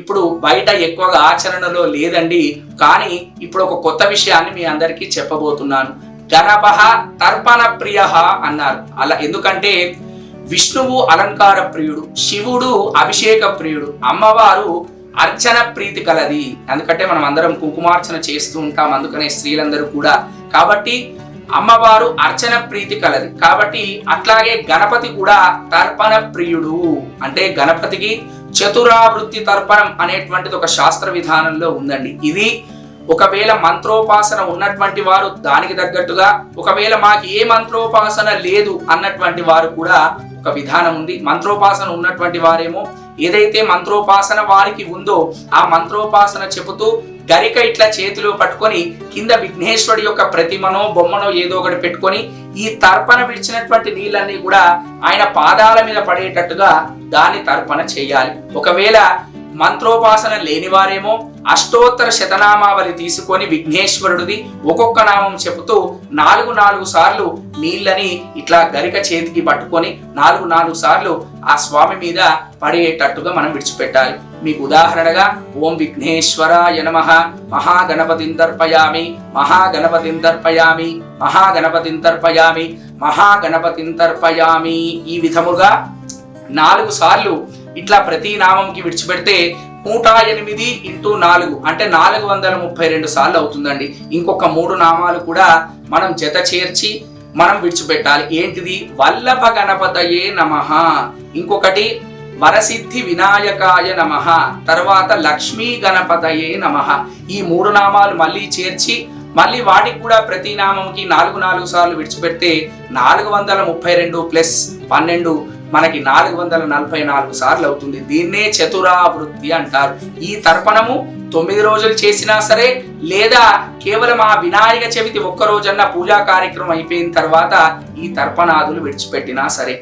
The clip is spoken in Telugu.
ఇప్పుడు బయట ఎక్కువగా ఆచరణలో లేదండి. కానీ ఇప్పుడు ఒక కొత్త విషయాన్ని మీ అందరికీ చెప్పబోతున్నాను. గణపః తర్పణ ప్రియ అన్నారు. అలా ఎందుకంటే విష్ణువు అలంకార ప్రియుడు, శివుడు అభిషేక ప్రియుడు, అమ్మవారు అర్చన ప్రీతి కలది. ఎందుకంటే మనం అందరం కుంకుమార్చన చేస్తూ ఉంటాం, అందుకనే స్త్రీలందరూ కూడా. కాబట్టి అమ్మవారు అర్చన ప్రీతి కలది. కాబట్టి అట్లాగే గణపతి కూడా తర్పణ ప్రియుడు. అంటే గణపతికి చతురావృత్తి తర్పణం అనేటువంటిది ఒక శాస్త్ర విధానంలో ఉందండి. ఇది ఒకవేళ మంత్రోపాసన ఉన్నటువంటి వారు దానికి తగ్గట్టుగా, ఒకవేళ మాకు ఏ మంత్రోపాసన లేదు అన్నటువంటి వారు కూడా ఒక విధానం ఉంది. మంత్రోపాసన ఉన్నటువంటి వారేమో ఏదైతే మంత్రోపాసన వారికి ఉందో ఆ మంత్రోపాసన చెబుతూ గరిక ఇట్లా చేతిలో పట్టుకొని కింద విఘ్నేశ్వరుడి యొక్క ప్రతిమనో బొమ్మనో ఏదో ఒకటి పెట్టుకొని ఈ తర్పణ విడిచినటువంటి నీళ్ళన్నీ కూడా ఆయన పాదాల మీద పడేటట్టుగా దాన్ని తర్పణ చేయాలి. ఒకవేళ మంత్రోపాసన లేని వారేమో అష్టోత్తర శతనామావళి తీసుకొని విఘ్నేశ్వరుడిది ఒక్కొక్క నామం చెబుతూ 4 సార్లు నీళ్ళని ఇట్లా గరిక చేతికి పట్టుకొని 4 సార్లు ఆ స్వామి మీద పడేటట్టుగా మనం విడిచిపెట్టాలి. మీకు ఉదాహరణగా ఓం విఘ్నేశ్వరాయ నమః, మహాగణపతిం తర్పయామి, మహాగణపతిం తర్పయామి, మహాగణపతిం తర్పయామి, మహాగణపతిం తర్పయామి, ఈ విధముగా 4 సార్లు ఇట్లా ప్రతి నామంకి విడిచిపెడితే 108 × 4 అంటే 432 సార్లు అవుతుందండి. ఇంకొక 3 నామాలు కూడా మనం జత చేర్చి మనం విడిచిపెట్టాలి. ఏంటిది? వల్లభ గణపతయే నమః, ఇంకొకటి వరసిద్ధి వినాయకాయ నమః, తర్వాత లక్ష్మీ గణపతయే నమః. ఈ 3 నామాలు మళ్ళీ చేర్చి మళ్ళీ వాటికి కూడా ప్రతి నామంకి 4 సార్లు విడిచిపెడితే 432 + 12 మనకి 444 సార్లు అవుతుంది. దీన్నే చతురావృత్తి అంటారు. ఈ తర్పణము 9 రోజులు చేసినా సరే, లేదా కేవలం ఆ వినాయక చవితి ఒక్క రోజన్నా పూజా కార్యక్రమం అయిపోయిన తర్వాత ఈ తర్పణాదులు విడిచిపెట్టినా సరే,